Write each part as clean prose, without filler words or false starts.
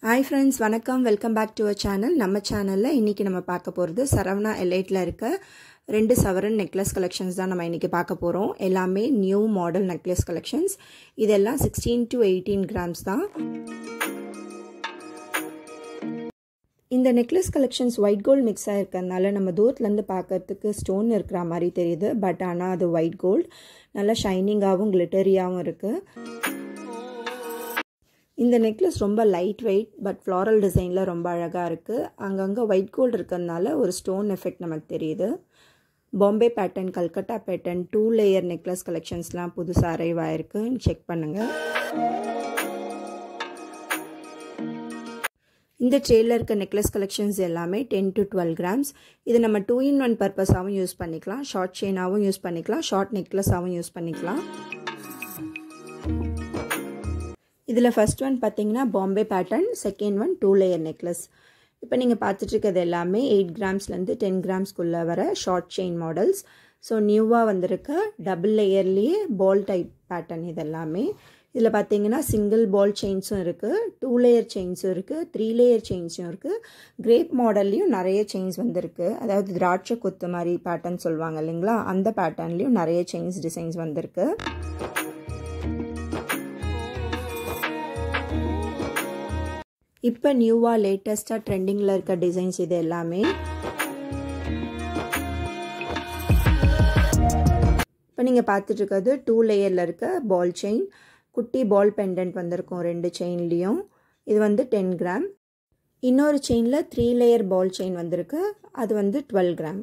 Hi friends, வணக்கம். Welcome back to our channel. நம்ம சேனலில் இன்றைக்கி நம்ம பார்க்க போகிறது சரவணா எலைட்டில் இருக்க 2 சவரன் நெக்லஸ் கலெக்ஷன்ஸ் தான் நம்ம இன்றைக்கி பார்க்க போகிறோம். எல்லாமே நியூ மாடல் நெக்லஸ் கலெக்ஷன்ஸ். இதெல்லாம் 16 to 18 கிராம்ஸ் தான். இந்த necklace collections white gold mix ஆகிருக்கிறதுனால நம்ம தூரத்துலேருந்து பார்க்கறதுக்கு ஸ்டோன் இருக்கிற மாதிரி தெரியுது. பட் ஆனால் அது ஒயிட் கோல்டு, நல்லா ஷைனிங்காகவும் கிளிட்டரியாகவும் இருக்குது. இந்த நெக்லஸ் ரொம்ப லைட் வெயிட் பட் ஃப்ளாரல் டிசைனில் ரொம்ப அழகாக இருக்குது. அங்கங்கே ஒயிட் கோல்டு இருக்கிறதுனால ஒரு ஸ்டோன் எஃபெக்ட் நமக்கு தெரியுது. Bombay pattern, Calcutta pattern, 2 layer necklace கலெக்ஷன்ஸ்லாம் புதுசாக அரைவ் ஆகிருக்கு. செக் பண்ணுங்கள். இந்த ட்ரேயில் இருக்க நெக்லஸ் கலெக்ஷன்ஸ் எல்லாமே 10 to 12 கிராம்ஸ். இது நம்ம 2-in-1 பர்பஸாகவும் யூஸ் பண்ணிக்கலாம், ஷார்ட் செயினாகவும் யூஸ் பண்ணிக்கலாம், ஷார்ட் நெக்லஸாகவும் யூஸ் பண்ணிக்கலாம். இதில் ஃபர்ஸ்ட் ஒன் பார்த்தீங்கன்னா Bombay pattern, second one 2 layer necklace. இப்போ நீங்கள் பார்த்துட்ருக்கிறது எல்லாமே 8 கிராம்ஸ்லேருந்து 10 கிராம்ஸ்குள்ளே வர ஷார்ட் செயின் மாடல்ஸ். ஸோ நியூவாக வந்திருக்க டபுள் லேயர்லேயே பால் டைப் பேட்டர்ன் இதெல்லாமே. இதில் பார்த்தீங்கன்னா சிங்கிள் பால் செயின்ஸும் இருக்குது, 2 லேயர் செயின்ஸும் இருக்குது, 3 லேயர் செயின்ஸும் இருக்குது. கிரேப் மாடல்லையும் நிறைய செயின்ஸ் வந்திருக்கு. அதாவது திராட்சை கொத்து மாதிரி பேட்டர்ன் சொல்லுவாங்க இல்லைங்களா, அந்த பேட்டர்ன்லேயும் நிறைய செயின்ஸ் டிசைன்ஸ் வந்திருக்கு. இப்போ நியூவாக லேட்டஸ்ட்டாக ட்ரெண்டிங்கில் இருக்க டிசைன்ஸ் இது எல்லாமே. இப்போ நீங்கள் பார்த்துட்ருக்கிறது 2 லேயரில் இருக்க பால் செயின். குட்டி பால் பெண்டன்ட் வந்திருக்கும் 2 செயின்லேயும். இது வந்து 10 கிராம். இன்னொரு செயினில் 3 லேயர் பால் செயின் வந்திருக்கு, அது வந்து 12 கிராம்.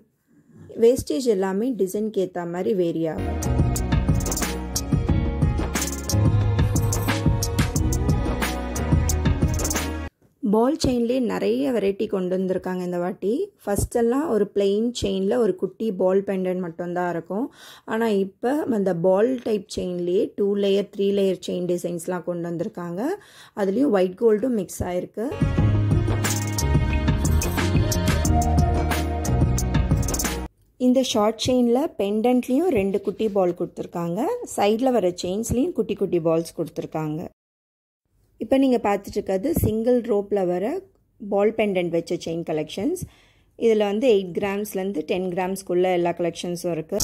வேஸ்டேஜ் எல்லாமே டிசைனுக்கு ஏற்ற மாதிரி வேரி ஆகும். பால் செயின்லேயே நிறைய வெரைட்டி கொண்டு வந்திருக்காங்க இந்த வாட்டி. ஃபஸ்ட்டெல்லாம் ஒரு பிளெயின் செயினில் ஒரு குட்டி பால் பெண்டன்ட் மட்டும்தான் இருக்கும். ஆனால் இப்போ அந்த பால் டைப் செயின்லேயே 2 லேயர் 3 லேயர் செயின் டிசைன்ஸ்லாம் கொண்டு வந்திருக்காங்க. அதுலேயும் ஒயிட் கோல்டும் மிக்ஸ் ஆகிருக்கு. இந்த ஷார்ட் செயினில் பெண்டன்ட்லேயும் 2 குட்டி பால் கொடுத்துருக்காங்க, சைடில் வர செயின்ஸ்லேயும் குட்டி குட்டி பால்ஸ் கொடுத்துருக்காங்க. இப்போ நீங்கள் பார்த்துட்ருக்கிறது சிங்கிள் ரோப்பில் வர பால் பெண்டன்ட் வச்ச செயின் கலெக்ஷன்ஸ். இதில் வந்து 8 கிராம்ஸ்லேருந்து 10 கிராம்ஸ்க்குள்ளே எல்லா கலெக்ஷன்ஸும் இருக்குது.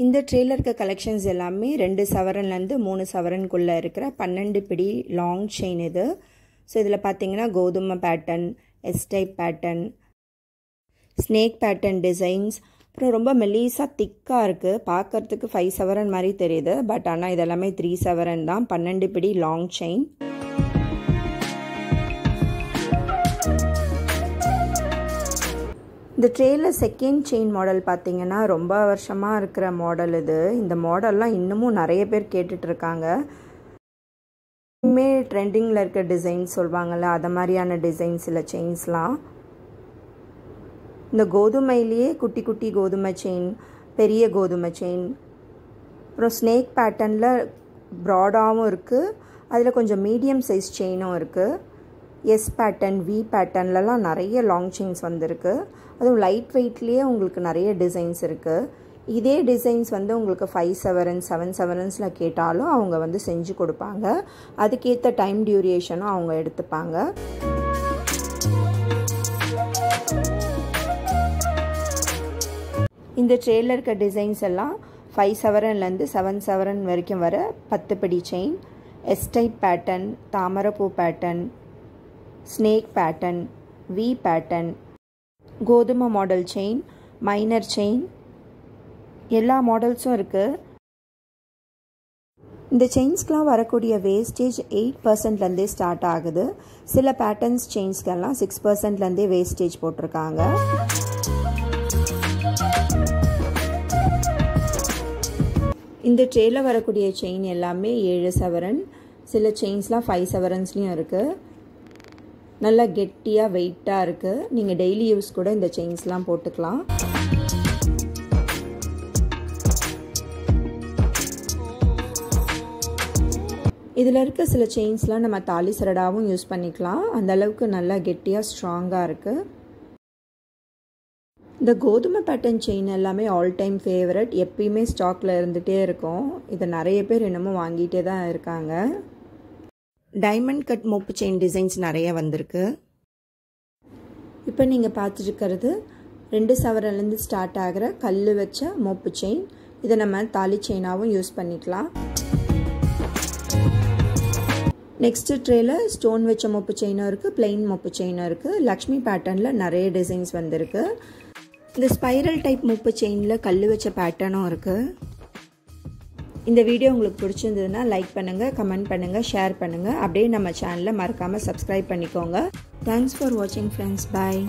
இந்த ட்ரேயில் இருக்க கலெக்ஷன்ஸ் எல்லாமே 2 சவரன்லேருந்து 3 சவரனுக்குள்ளே இருக்கிற 12 பிடி லாங் செயின் இது. ஸோ இதில் பார்த்தீங்கன்னா கோதுமை pattern, S type pattern, snake pattern designs, அப்புறம் ரொம்ப மெலீஸாக திக்காக இருக்குது. பார்க்குறதுக்கு 5 சவரன் மாதிரி தெரியுது. பட் ஆனால் இதெல்லாமே 3 சவரன் தான். 12 பிடி லாங் செயின். இந்த ட்ரேயில் செகண்ட் செயின் மாடல் பார்த்தீங்கன்னா ரொம்ப வருஷமாக இருக்கிற மாடல் இது. இந்த மாடல்லாம் இன்னமும் நிறைய பேர் கேட்டுட்ருக்காங்க. இன்னுமே ட்ரெண்டிங்கில் இருக்க டிசைன்ஸ் சொல்லுவாங்கள்ல, அதை மாதிரியான டிசைன்ஸ் இல்லை செயின்ஸ்லாம். இந்த கோதுமையிலேயே குட்டி குட்டி கோதுமை செயின், பெரிய கோதுமை செயின், அப்புறம் ஸ்னேக் பேட்டர்னில் ப்ராடாகவும் இருக்குது, அதில் கொஞ்சம் மீடியம் சைஸ் செயினும் இருக்குது. எஸ் பேட்டர்ன், வி பேட்டர்ன்லலாம் நிறைய லாங் செயின்ஸ் வந்திருக்கு. அதுவும் லைட் வெயிட்லேயே உங்களுக்கு நிறைய டிசைன்ஸ் இருக்குது. இதே டிசைன்ஸ் வந்து உங்களுக்கு 5 சவரன் 7 சவரன்ஸில் கேட்டாலும் அவங்க வந்து செஞ்சு கொடுப்பாங்க. அதுக்கேற்ற டைம் டியூரேஷனும் அவங்க எடுத்துப்பாங்க. இந்த ட்ரேயில் இருக்க டிசைன்ஸ் எல்லாம் 5 சவரன்லேருந்து 7 சவரன் வரைக்கும் வர 10 படி செயின், எஸ் டைப் பேட்டர்ன், தாமரைப்பூ pattern, snake pattern, V pattern, கோதுமை மாடல் செயின், மைனர் செயின், எல்லா மாடல்ஸும் இருக்குது. இந்த செயின்ஸ்க்கெலாம் வரக்கூடிய வேஸ்டேஜ் 8%லேருந்தே ஸ்டார்ட் ஆகுது. சில பேட்டர்ன்ஸ் செயின்ஸ்க்கெல்லாம் 6%லேருந்தே வேஸ்டேஜ் போட்டிருக்காங்க. இந்த ட்ரேயில் வரக்கூடிய செயின் எல்லாமே 7 சவரன். சில செயின்ஸ்லாம் 5 சவரன்ஸ்லேயும் இருக்குது. நல்லா கெட்டியாக வெயிட்டாக இருக்குது. நீங்கள் டெய்லி யூஸ் கூட இந்த செயின்ஸ்லாம் போட்டுக்கலாம். இதில் இருக்க சில செயின்ஸ்லாம் நம்ம தாலி சரடாவும் யூஸ் பண்ணிக்கலாம். அந்தளவுக்கு நல்லா கெட்டியாக ஸ்ட்ராங்காக இருக்குது. இந்த கோதுமை பேட்டர்ன் செயின் எல்லாமே ஆல் டைம் ஃபேவரட், எப்பயுமே ஸ்டாக்கில் இருந்துகிட்டே இருக்கும். இதை நிறைய பேர் இன்னமும் வாங்கிட்டே தான் இருக்காங்க. டைமண்ட் கட் மோப்பு செயின் டிசைன்ஸ் நிறைய வந்திருக்கு. இப்போ நீங்கள் பார்த்துருக்கிறது 2 சவரன்லேருந்து ஸ்டார்ட் ஆகிற கல் வச்ச மோப்பு செயின். இதை நம்ம தாலி செயினாகவும் யூஸ் பண்ணிக்கலாம். நெக்ஸ்ட் ட்ரேல ஸ்டோன் வச்ச மோப்பு செயினும் இருக்குது, பிளெயின் மோப்பு செயினும் இருக்குது. லக்ஷ்மி பேட்டர்னில் நிறைய டிசைன்ஸ் வந்திருக்கு. இந்த ஸ்பைரல் டைப் மோப்பு செயினில் கல் வச்ச பேட்டர்னும் இருக்குது. இந்த வீடியோ உங்களுக்கு பிடிச்சிருந்ததுன்னா லைக் பண்ணுங்கள், கமெண்ட் பண்ணுங்கள், ஷேர் பண்ணுங்கள். அப்படியே நம்ம சேனலை மறக்காமல் சப்ஸ்கிரைப் பண்ணிக்கோங்க. தேங்க்ஸ் ஃபார் வாட்சிங் ஃப்ரெண்ட்ஸ். பாய்.